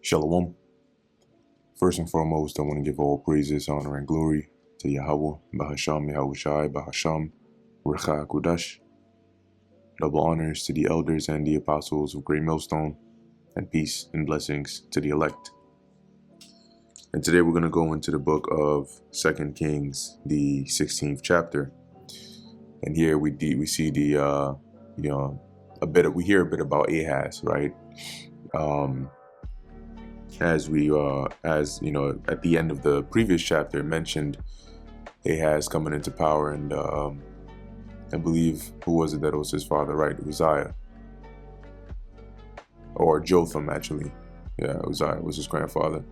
Shalom. First and foremost, I want to give all praises, honor, and glory to Yahweh, Bahasham Yahushai, Bahasham, Recha Kudash. Double honors to the elders and the apostles of Great Millstone, and peace and blessings to the elect. And today we're going to go into the book of 2 Kings, the 16th chapter. And here we see the we hear a bit about Ahaz, right? As at the end of the previous chapter, it mentioned Ahaz coming into power, and I believe, who was it that was his father, right? Uzziah, or Jotham, actually. Yeah, Uzziah was his grandfather.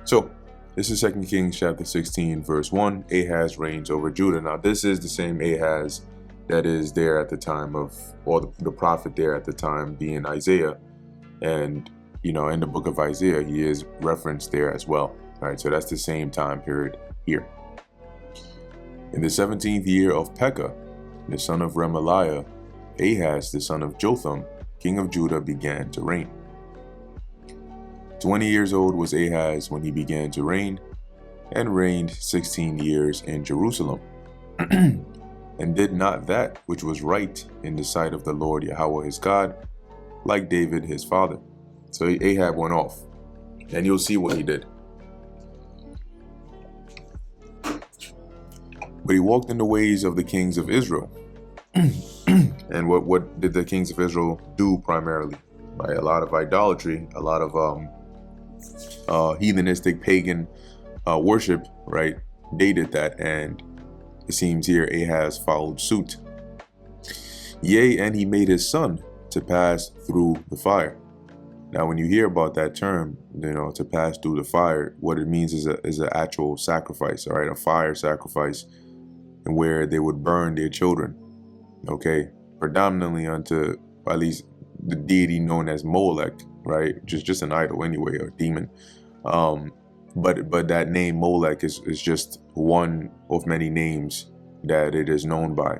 So this is 2 Kings chapter 16, verse 1. Ahaz reigns over Judah. Now this is the same Ahaz that is there at the time of, or the prophet there at the time being Isaiah. And in the book of Isaiah, he is referenced there as well. All right, so that's the same time period here. In the 17th year of Pekah, the son of Remaliah, Ahaz, the son of Jotham, king of Judah, began to reign. 20 years old was Ahaz when he began to reign, and reigned 16 years in Jerusalem, and did not that which was right in the sight of the Lord Yahweh his God, like David his father. So Ahab went off, and you'll see what he did. But he walked in the ways of the kings of Israel. And what did the kings of Israel do primarily? Right? A lot of idolatry, a lot of heathenistic pagan worship, right? They did that, and it seems here Ahaz followed suit. Yea, and he made his son to pass through the fire. Now, when you hear about that term, to pass through the fire, what it means is an actual sacrifice, all right? A fire sacrifice, where they would burn their children, okay? Predominantly unto, at least, the deity known as Molech, right? Just an idol anyway, or demon. But that name Molech is just one of many names that it is known by.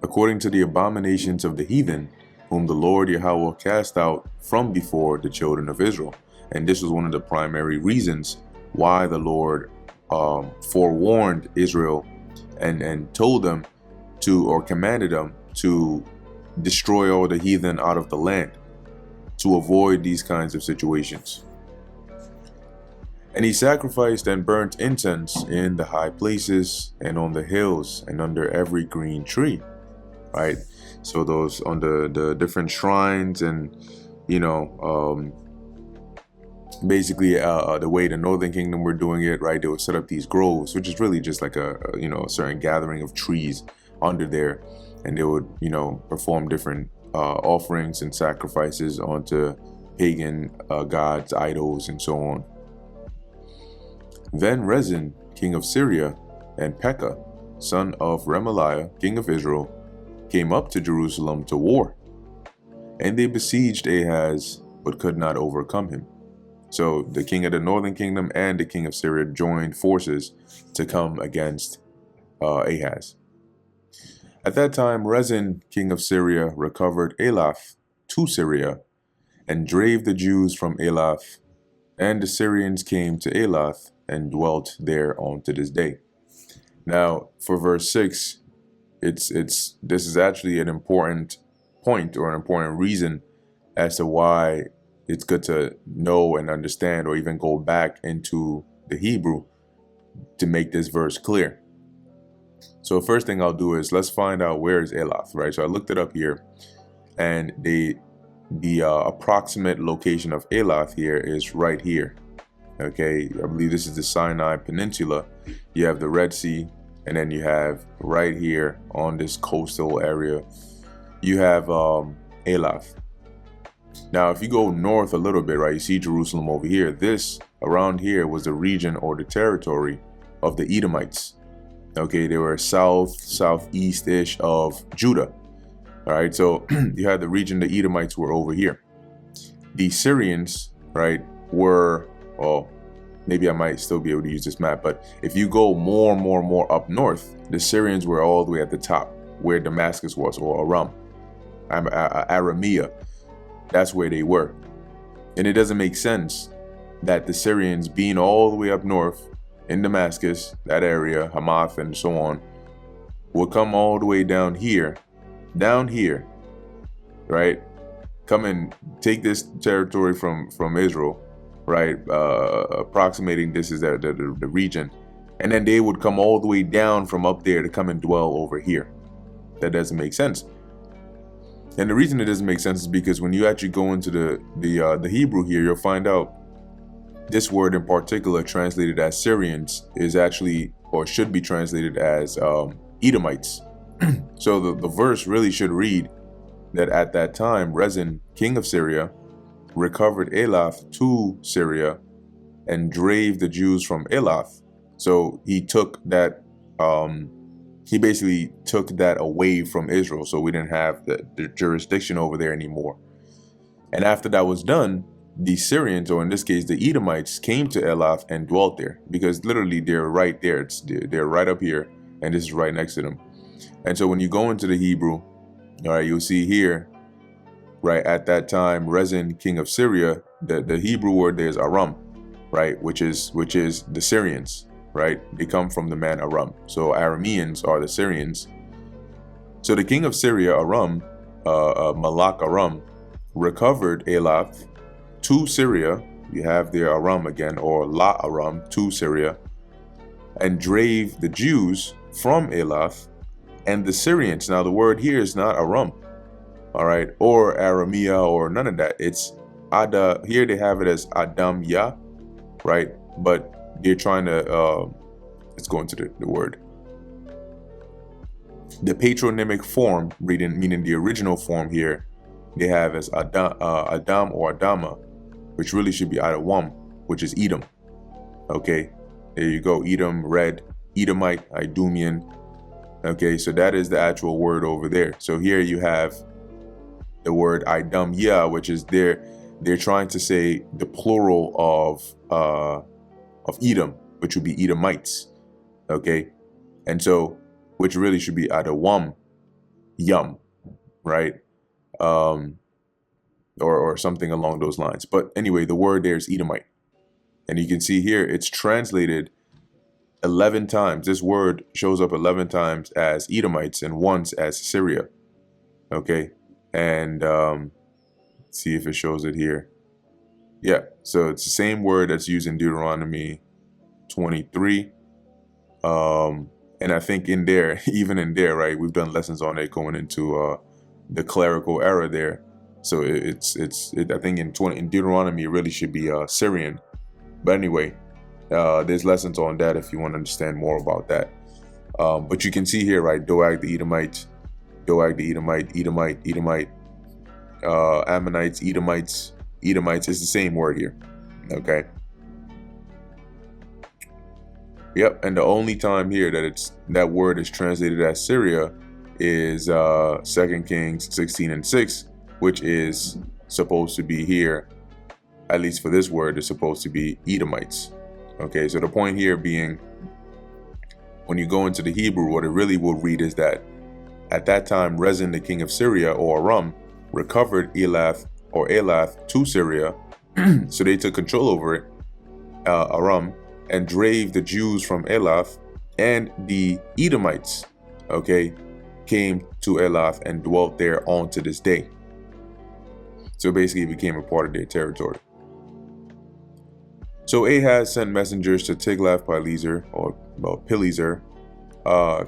According to the abominations of the heathen, whom the Lord Yahweh cast out from before the children of Israel. And this was one of the primary reasons why the Lord forewarned Israel and told them to, or commanded them to destroy all the heathen out of the land, to avoid these kinds of situations. And he sacrificed and burnt incense in the high places and on the hills and under every green tree, right? So those on the different shrines, and basically the way the Northern Kingdom were doing it, right? They would set up these groves, which is really just like a certain gathering of trees under there, and they would perform different offerings and sacrifices onto pagan gods, idols, and so on. Then Rezin, king of Syria, and Pekah, son of Remaliah, king of Israel, came up to Jerusalem to war, and they besieged Ahaz, but could not overcome him. So the king of the Northern Kingdom and the king of Syria joined forces to come against Ahaz. At that time, Rezin, king of Syria, recovered Elath to Syria, and drave the Jews from Elath, and the Syrians came to Elath and dwelt there on to this day. Now, for verse 6, this is actually an important point, or an important reason as to why it's good to know and understand, or even go back into the Hebrew to make this verse clear. So first thing I'll do is let's find out where is Elath, right? So I looked it up here, and the approximate location of Elath here is right here. Okay, I believe this is the Sinai Peninsula. You have the Red Sea, and then you have right here on this coastal area, you have Elath. Now, if you go north a little bit, right, you see Jerusalem over here. This around here was the region or the territory of the Edomites. Okay, they were southeast-ish of Judah. All right, so you had the region, the Edomites were over here. The Syrians, right, were, well, maybe I might still be able to use this map, but if you go more up north, the Syrians were all the way at the top, where Damascus was, or Aram, Aramea. That's where they were. And it doesn't make sense that the Syrians, being all the way up north in Damascus, that area, Hamath and so on, would come all the way down here, right? Come and take this territory from Israel, right? Approximating this is the region. And then they would come all the way down from up there to come and dwell over here. That doesn't make sense. And the reason it doesn't make sense is because when you actually go into the Hebrew here, you'll find out this word in particular, translated as Syrians, is actually, or should be translated as Edomites. So the verse really should read that at that time, Rezin, king of Syria, recovered Elath to Syria and drave the Jews from Elath. So he took that, he basically took that away from Israel. So we didn't have the jurisdiction over there anymore. And after that was done, the Syrians, or in this case, the Edomites, came to Elath and dwelt there, because literally they're right there. They're right up here, and this is right next to them. And so when you go into the Hebrew, all right, you'll see here, right, at that time, Rezin, king of Syria, the Hebrew word there is Aram, right, which is the Syrians, right? They come from the man Aram. So Arameans are the Syrians. So the king of Syria, Aram, Malak Aram, recovered Elath to Syria. You have there Aram again, or La Aram, to Syria, and drave the Jews from Elath and the Syrians. Now the word here is not Aram, all right, or Aramea, or none of that. It's Ada. Here they have it as Adam Yah, right? But they're trying to, let's go into the word. The patronymic form, meaning the original form here, they have as Adam or Adama, which really should be Adawam, which is Edom. Okay, there you go. Edom, red, Edomite, Idumean. Okay, so that is the actual word over there. So here you have the word Idam Yah, which is they're trying to say the plural of Edom, which would be Edomites. Okay, and so which really should be Adawam Yum, right? Or something along those lines. But anyway, the word there is Edomite. And you can see here, it's translated 11 times. This word shows up 11 times as Edomites and once as Syria. Okay. And see if it shows it here. Yeah. So it's the same word that's used in Deuteronomy 23. And I think in there, even in there, right, we've done lessons on it going into the clerical era there. So it's I think in Deuteronomy it really should be Syrian. But anyway, there's lessons on that if you want to understand more about that. But you can see here, right, Doeg the Edomite, Edomite, Ammonites, Edomites. It's the same word here. Okay. Yep, and the only time here that that word is translated as Syria is 2 Kings 16:6, which is supposed to be here, at least for this word, is supposed to be Edomites. Okay, so the point here being, when you go into the Hebrew, what it really will read is that at that time, Rezin, the king of Syria, or Aram, recovered Elath to Syria. So they took control over it, Aram, and drave the Jews from Elath, and the Edomites, okay, came to Elath and dwelt there on to this day. So basically it became a part of their territory. So Ahaz sent messengers to Tiglath-Pileser, or Pileser,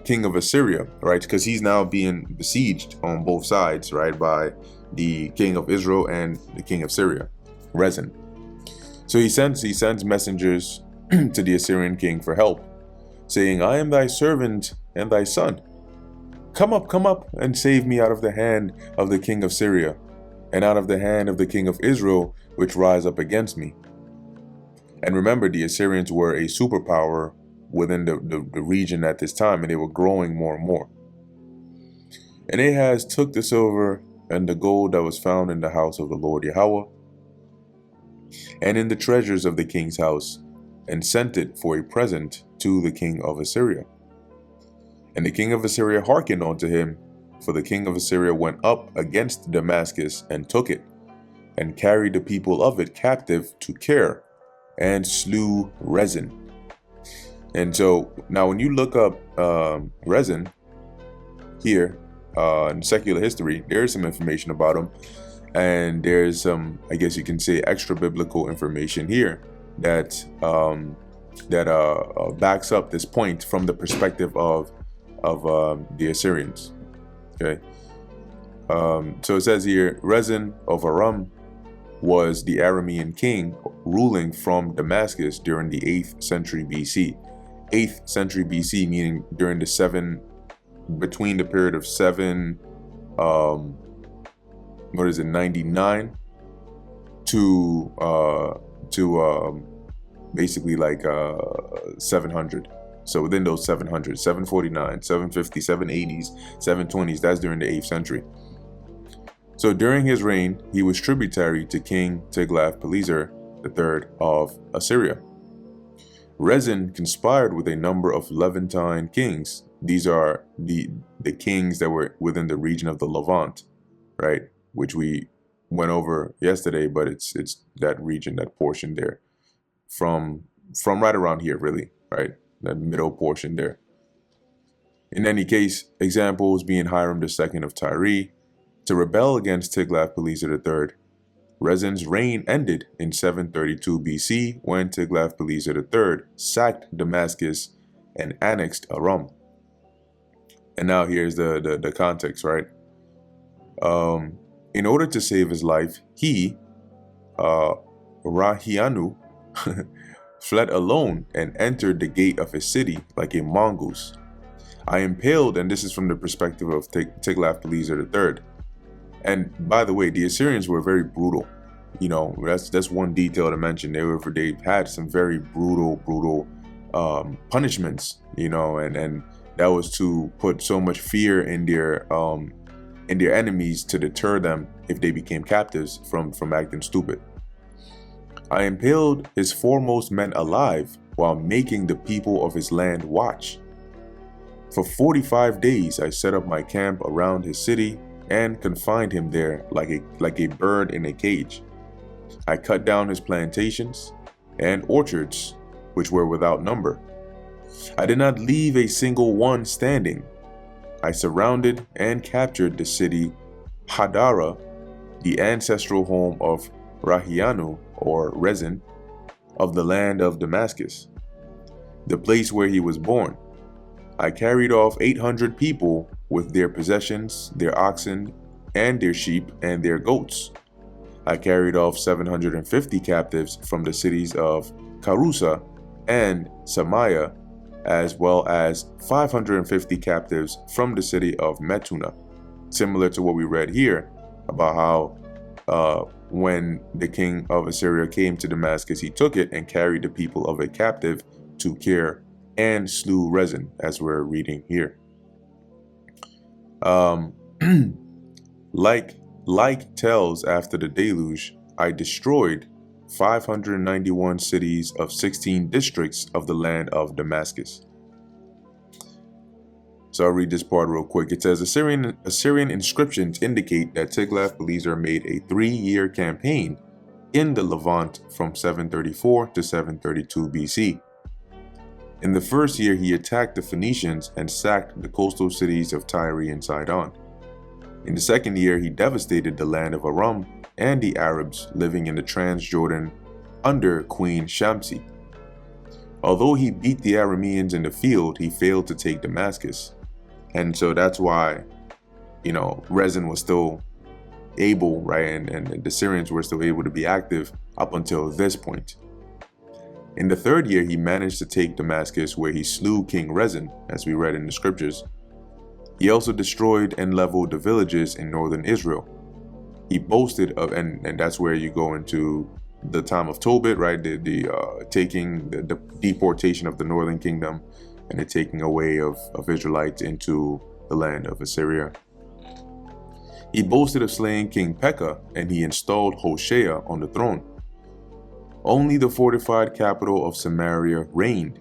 king of Assyria, right? Because he's now being besieged on both sides, right, by the king of Israel and the king of Syria, Rezin. So he sends messengers to the Assyrian king for help, saying, "I am thy servant and thy son. Come up and save me out of the hand of the king of Syria, and out of the hand of the king of Israel, which rise up against me." And remember, the Assyrians were a superpower within the region at this time, and they were growing more and more. And Ahaz took the silver and the gold that was found in the house of the Lord Yahweh, and in the treasures of the king's house, and sent it for a present to the king of Assyria. And the king of Assyria hearkened unto him, for the king of Assyria went up against Damascus and took it, and carried the people of it captive to Kir, and slew Rezin. And so now when you look up Rezin here in secular history, there's some information about him. And there's some, I guess you can say, extra biblical information here that backs up this point from the perspective of the Assyrians. Okay, so it says here, Rezin of Aram was the Aramean king ruling from Damascus during the 8th century BC. 8th century BC meaning during between the period of 99 to basically like 700. So within those 700, 749, 750, 780s, 720s, that's during the 8th century. So during his reign, he was tributary to King Tiglath-Pileser III of Assyria. Rezin conspired with a number of Levantine kings. These are the kings that were within the region of the Levant, right? Which we went over yesterday, but it's that region, that portion there, from right around here, really, right? That middle portion there. In any case, examples being Hiram II of Tyre. To rebel against Tiglath-Pileser III, Rezin's reign ended in 732 BC when Tiglath-Pileser III sacked Damascus and annexed Aram. And now here's the context, right? In order to save his life, he, Rahianu, fled alone and entered the gate of his city like a mongoose. I impaled, and this is from the perspective of Tiglath-Pileser III. And by the way, the Assyrians were very brutal. You know, that's one detail to mention. They had some very brutal punishments. You know, and that was to put so much fear in their enemies to deter them if they became captives from acting stupid. I impaled his foremost men alive while making the people of his land watch. For 45 days I set up my camp around his city and confined him there like a bird in a cage. I cut down his plantations and orchards, which were without number. I did not leave a single one standing. I surrounded and captured the city Hadara, the ancestral home of Rahianu, or Rezin, of the land of Damascus, the place where he was born. I carried off 800 people with their possessions, their oxen, and their sheep, and their goats. I carried off 750 captives from the cities of Carusa and Samaya, as well as 550 captives from the city of Metuna. Similar to what we read here about how when the king of Assyria came to Damascus, he took it and carried the people of it captive to Kir and slew Rezin, as we're reading here. Like tells after the deluge, I destroyed 591 cities of 16 districts of the land of Damascus. So I'll read this part real quick. It says Assyrian inscriptions indicate that Tiglath-Pileser made a 3-year campaign in the Levant from 734 to 732 BC. In the first year, he attacked the Phoenicians and sacked the coastal cities of Tyre and Sidon. In the second year, he devastated the land of Aram and the Arabs living in the Transjordan under Queen Shamsi. Although he beat the Arameans in the field, he failed to take Damascus. And so that's why, you know, Rezin was still able, right, and the Syrians were still able to be active up until this point. In the third year, he managed to take Damascus, where he slew King Rezin, as we read in the scriptures. He also destroyed and leveled the villages in northern Israel. He boasted of, and that's where you go into the time of Tobit, right? Taking the deportation of the northern kingdom and the taking away of Israelites into the land of Assyria. He boasted of slaying King Pekah, and he installed Hoshea on the throne. Only the fortified capital of Samaria reigned,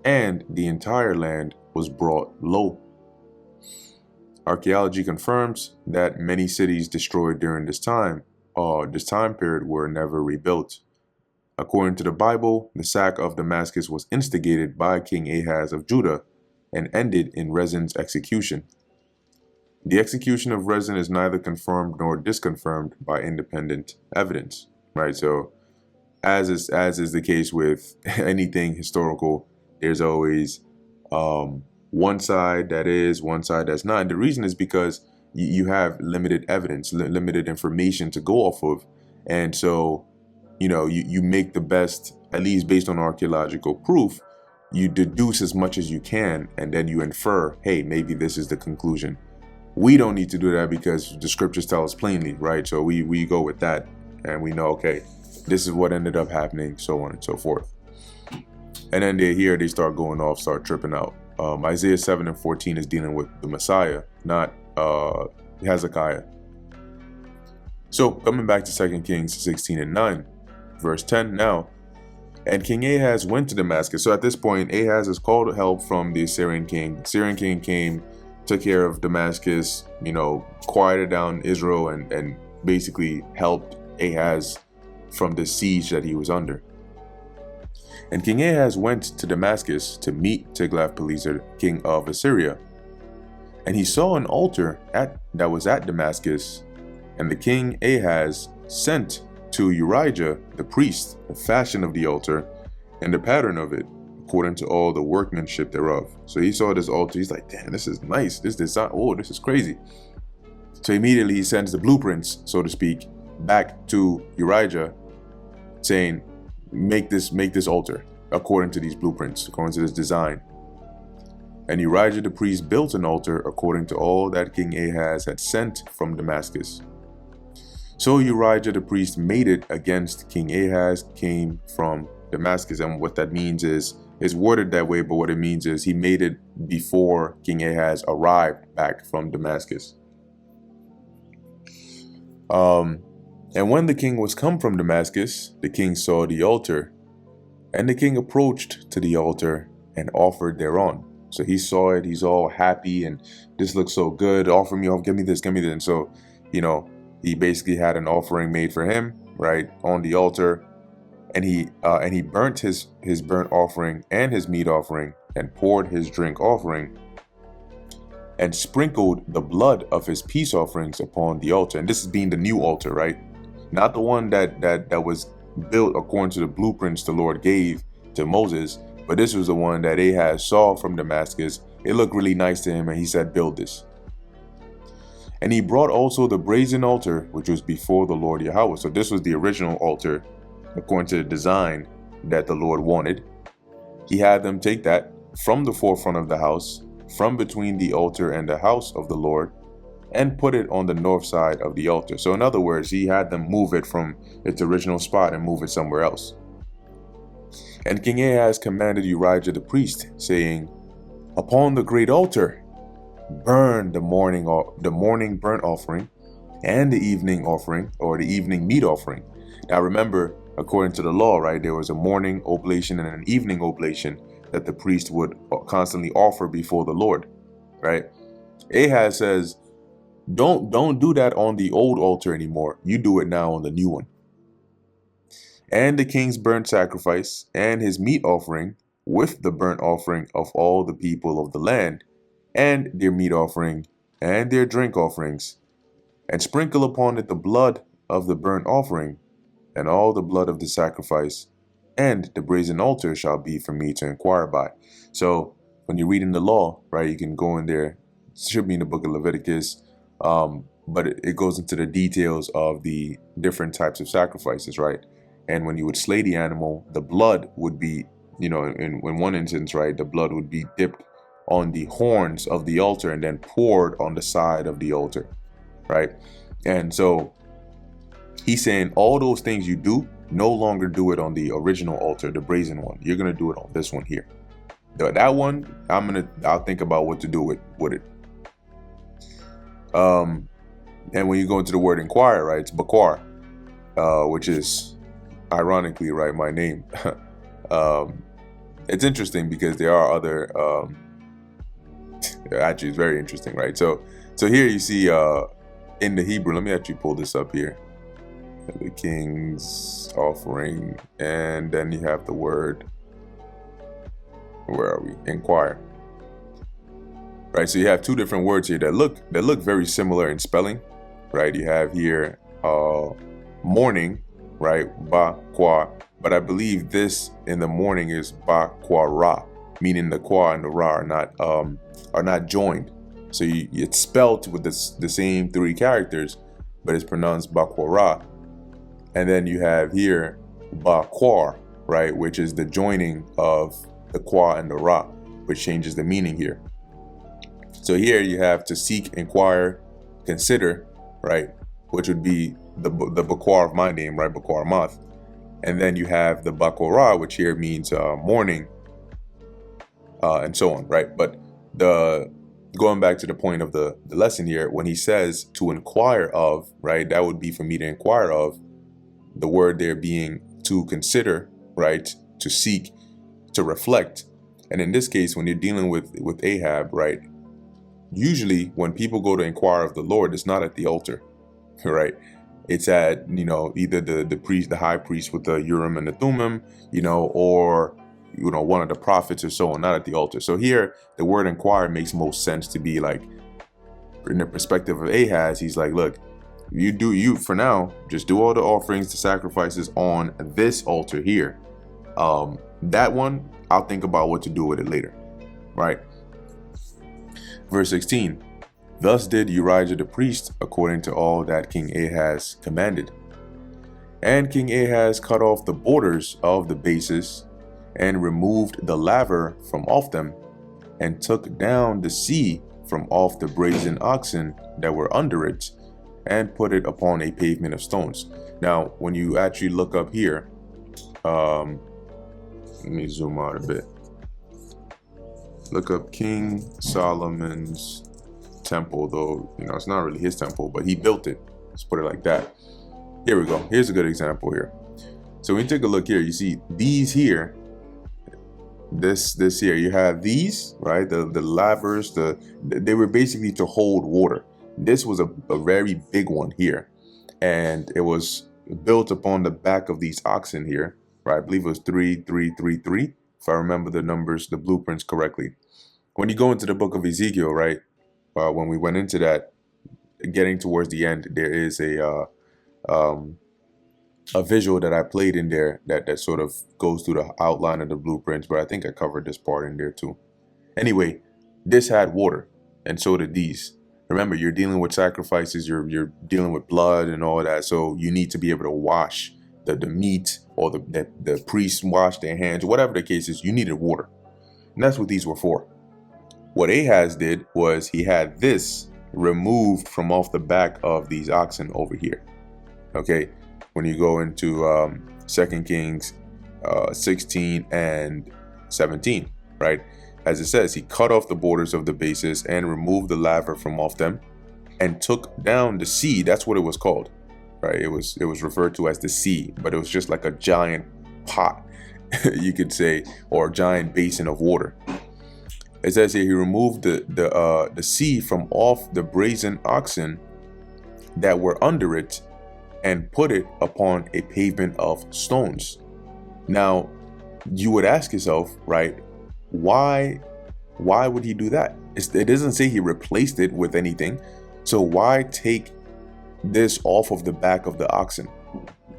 and the entire land was brought low. Archaeology confirms that many cities destroyed during this time this time period were never rebuilt. According to the Bible, the sack of Damascus was instigated by King Ahaz of Judah and ended in Rezin's execution. The execution of Rezin is neither confirmed nor disconfirmed by independent evidence, right? So, as is the case with anything historical, there's always one side that is, one side that's not. And the reason is because you have limited evidence, limited information to go off of, and so you make the best, at least based on archaeological proof. You deduce as much as you can, and then you infer, hey, maybe this is the conclusion. We don't need to do that because the scriptures tell us plainly, right? So we go with that, and we know, okay, this is what ended up happening, so on and so forth. And then they start going off, start tripping out. Isaiah 7:14 is dealing with the Messiah, not Hezekiah. So coming back to 2 Kings 16:9, verse 10 now. And King Ahaz went to Damascus. So at this point, Ahaz has called help from the Assyrian king. The Assyrian king came, took care of Damascus, quieted down Israel and basically helped Ahaz from the siege that he was under. And King Ahaz went to Damascus to meet Tiglath-Pileser, king of Assyria. And he saw an altar that was at Damascus, and the king Ahaz sent to Urijah the priest the fashion of the altar and the pattern of it, according to all the workmanship thereof. So he saw this altar, he's like, damn, this is nice, this design, oh, this is crazy. So immediately he sends the blueprints, so to speak, back to Urijah, saying, make this altar according to these blueprints, according to this design. And Urijah the priest built an altar according to all that King Ahaz had sent from Damascus. So Urijah the priest made it against King Ahaz, came from Damascus. And what that means is, it's worded that way, but what it means is he made it before King Ahaz arrived back from Damascus. And when the king was come from Damascus, the king saw the altar, and the king approached to the altar and offered thereon. So he saw it, he's all happy, and this looks so good, offer me, give me this. And so, he basically had an offering made for him, right, on the altar, and he burnt his burnt offering and his meat offering, and poured his drink offering, and sprinkled the blood of his peace offerings upon the altar. And this is being the new altar, right? Not the one that was built according to the blueprints the Lord gave to Moses, but this was the one that Ahaz saw from Damascus. It looked really nice to him, and he said, build this. And he brought also the brazen altar, which was before the Lord Yahweh. So this was the original altar, according to the design that the Lord wanted. He had them take that from the forefront of the house, from between the altar and the house of the Lord, and put it on the north side of the altar. So in other words, he had them move it from its original spot and move it somewhere else. And King Ahaz commanded Urijah the priest, saying, upon the great altar, burn the morning burnt offering and the evening offering, or the evening meat offering. Now remember, according to the law, right, there was a morning oblation and an evening oblation that the priest would constantly offer before the Lord, right? Ahaz says, don't do that on the old altar anymore. You do it now on the new one. And the king's burnt sacrifice and his meat offering with the burnt offering of all the people of the land, and their meat offering and their drink offerings, and sprinkle upon it the blood of the burnt offering and all the blood of the sacrifice, and the brazen altar shall be for me to inquire by. So when you're reading the law, right, you can go in there. It should be in the book of Leviticus, but it goes into the details of the different types of sacrifices, right? And when you would slay the animal, the blood would be, in one instance, right, the blood would be dipped on the horns of the altar and then poured on the side of the altar, right? And so he's saying all those things you do, no longer do it on the original altar, the brazen one. You're going to do it on this one here. That one, I'll think about what to do with it. And when you go into the word inquire, right, it's Baquar, which is ironically, right, my name. It's interesting because there are other, actually it's very interesting, right? So here you see in the Hebrew, let me actually pull this up here. the king's offering, and then you have the word, where are we? Inquire. Right, so you have two different words here that look very similar in spelling, right? You have here morning, right? Ba kwa, but I believe this in the morning is ba kwa ra, meaning the kwa and the ra are not joined. So it's spelled with the same three characters, but it's pronounced ba kwa ra. And then you have here ba kwa, right, which is the joining of the kwa and the ra, which changes the meaning here. So here you have to seek, inquire, consider, right, which would be the Bakwar of my name, right, Bakwar Math. And then you have the Bakwara, which here means morning, and so on, right? But going back to the point of the lesson here, when he says to inquire of, right, that would be for me to inquire of, the word there being to consider, right, to seek, to reflect. And in this case, when you're dealing with Ahab, right, usually when people go to inquire of the Lord, it's not at the altar, right? It's at, either the priest, the high priest with the Urim and the Thummim, or, one of the prophets or so on, not at the altar. So here, the word inquire makes most sense to be like, in the perspective of Ahaz, he's like, look, you for now, just do all the offerings, the sacrifices on this altar here. That one, I'll think about what to do with it later, right? Verse 16, thus did Urijah the priest according to all that King Ahaz commanded. And King Ahaz cut off the borders of the bases and removed the laver from off them, and took down the sea from off the brazen oxen that were under it, and put it upon a pavement of stones. Now, when you actually look up here, let me zoom out a bit. Look up King Solomon's temple, though, it's not really his temple, but he built it. Let's put it like that. Here we go. Here's a good example here. So when you take a look here, you see these here, this here, you have these, right? The lavers, they were basically to hold water. This was a very big one here. And it was built upon the back of these oxen here, right? I believe it was 3,333, if I remember the numbers, the blueprints correctly. When you go into the book of Ezekiel, right, when we went into that, getting towards the end, there is a visual that I played in there that sort of goes through the outline of the blueprints, but I think I covered this part in there too. Anyway, this had water, and so did these. Remember, you're dealing with sacrifices, you're dealing with blood and all that, so you need to be able to wash the meat, or the priests wash their hands, whatever the case is, you needed water. And that's what these were for. What Ahaz did was he had this removed from off the back of these oxen over here. Okay, when you go into 2 Kings 16 and 17, right? As it says, he cut off the borders of the bases and removed the laver from off them, and took down the sea. That's what it was called, right? It was referred to as the sea, but it was just like a giant pot, you could say, or a giant basin of water. It says here he removed the sea from off the brazen oxen that were under it, and put it upon a pavement of stones. Now, you would ask yourself, right, why would he do that? It doesn't say he replaced it with anything. So why take this off of the back of the oxen?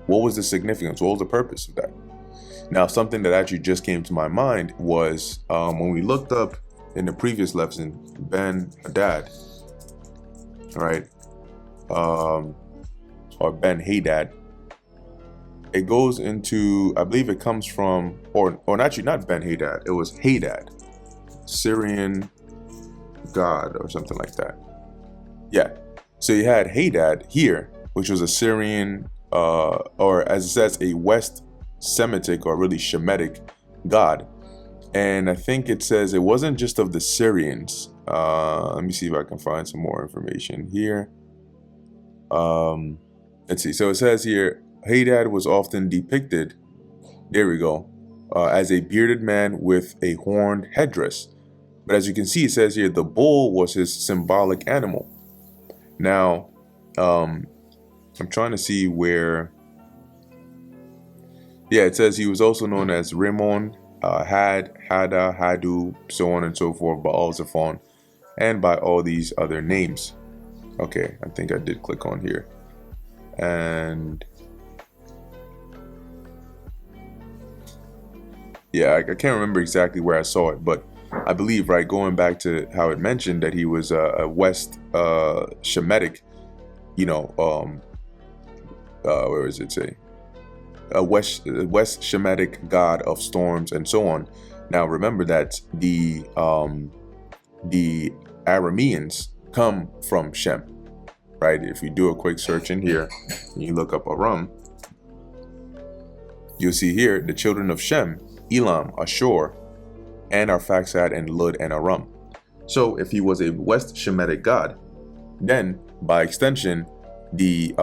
What was the significance? What was the purpose of that? Now, something that actually just came to my mind was when we looked up in the previous lesson, Ben-Hadad, right? Or Ben-Hadad. It goes into, I believe it comes from, or actually not Ben-Hadad, it was Hadad, Syrian god or something like that. Yeah. So you had Hadad here, which was a Syrian, or as it says, a West Semitic or really Shemitic god. And I think it says it wasn't just of the Syrians. Let me see if I can find some more information here. Let's see. So it says here, Hadad was often depicted, there we go, as a bearded man with a horned headdress. But as you can see, it says here, the bull was his symbolic animal. Now, I'm trying to see where. Yeah, it says he was also known as Rimmon, Had, Hada, Hadu, so on and so forth, Baal-Zephon, and by all these other names. Okay, I think I did click on here. And yeah, I can't remember exactly where I saw it, but I believe, right, going back to how it mentioned that he was a West Shemitic, where does it say? A West Shemitic god of storms and so on. Now remember that the Arameans come from Shem, right? If you do a quick search in here, and you look up Aram, you'll see here the children of Shem, Elam, Ashur, and Arphaxad and Lud and Aram. So if he was a West Shemitic god, then by extension, the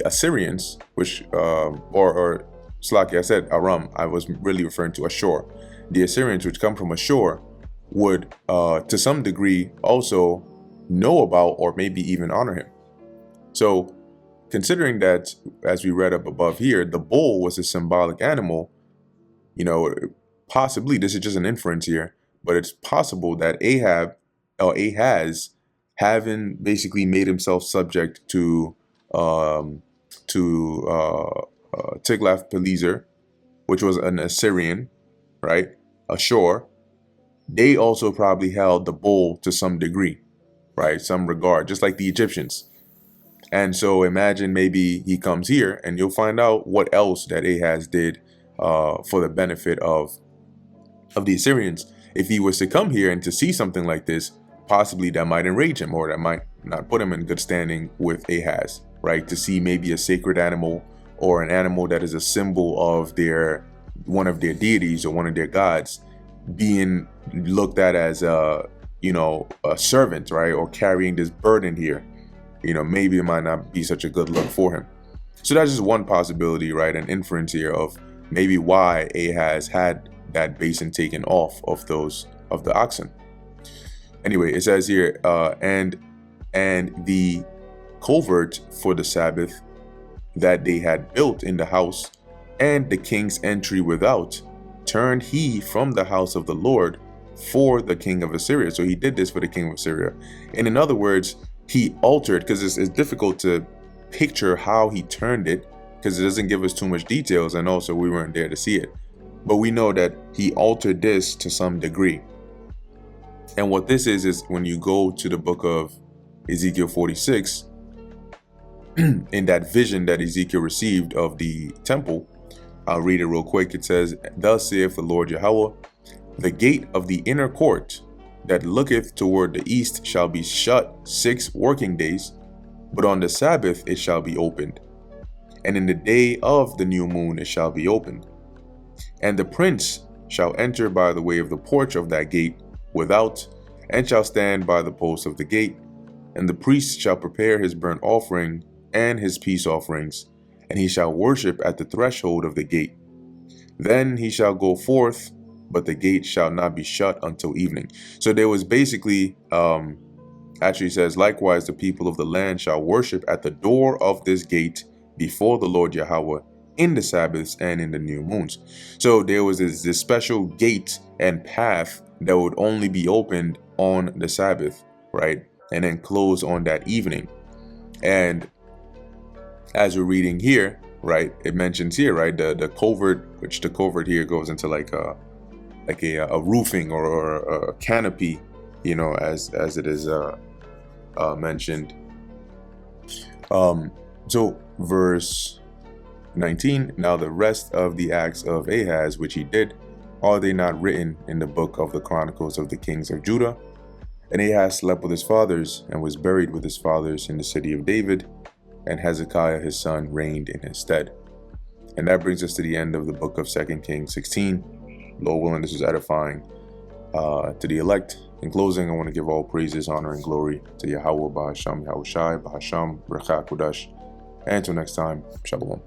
Assyrians, which or Slaki, I said Aram, I was really referring to Ashur. The Assyrians, which come from Ashur, would to some degree also know about or maybe even honor him. So considering that, as we read up above here, the bull was a symbolic animal, possibly, this is just an inference here, but it's possible that Ahaz, having basically made himself subject to Tiglath-Pileser, which was an Assyrian, right? Ashur, they also probably held the bull to some degree, right? Some regard, just like the Egyptians. And so imagine maybe he comes here and you'll find out what else that Ahaz did for the benefit of the Assyrians. If he was to come here and to see something like this, possibly that might enrage him, or that might not put him in good standing with Ahaz, right? To see maybe a sacred animal or an animal that is a symbol of one of their deities or one of their gods being looked at as a servant, right? Or carrying this burden here, maybe it might not be such a good look for him. So that's just one possibility, right? An inference here of maybe why Ahaz had that basin taken off of the oxen. Anyway, it says here, and the covert for the Sabbath that they had built in the house, and the king's entry without, turned he from the house of the Lord for the king of Assyria. So he did this for the king of Assyria. And in other words, he altered, because it's difficult to picture how he turned it, because it doesn't give us too much details, and also we weren't there to see it. But we know that he altered this to some degree. And what this is when you go to the book of Ezekiel 46, in that vision that Ezekiel received of the temple, I'll read it real quick. It says, "Thus saith the Lord Yahweh, the gate of the inner court that looketh toward the east shall be shut 6 working days, but on the Sabbath it shall be opened. And in the day of the new moon it shall be opened. And the prince shall enter by the way of the porch of that gate without, and shall stand by the post of the gate. And the priest shall prepare his burnt offering and his peace offerings, and he shall worship at the threshold of the gate. Then he shall go forth, but the gate shall not be shut until evening." So there was basically, actually says, "Likewise the people of the land shall worship at the door of this gate before the Lord Yahweh in the Sabbaths and in the new moons." So there was this special gate and path that would only be opened on the Sabbath, right? And then close on that evening. And as we're reading here, right, it mentions here, right, the covert, which the covert here goes into like a roofing or a canopy, as it is mentioned. So verse 19, "Now the rest of the acts of Ahaz which he did, are they not written in the book of the Chronicles of the kings of Judah? And Ahaz slept with his fathers, and was buried with his fathers in the city of David, and Hezekiah his son reigned in his stead." And that brings us to the end of the book of 2 Kings 16. Lord willing, this is edifying to the elect. In closing, I want to give all praises, honor, and glory to Yahweh, Bahasham, Yahushai, Bahasham, B'rachah Kodash. And until next time, Shalom.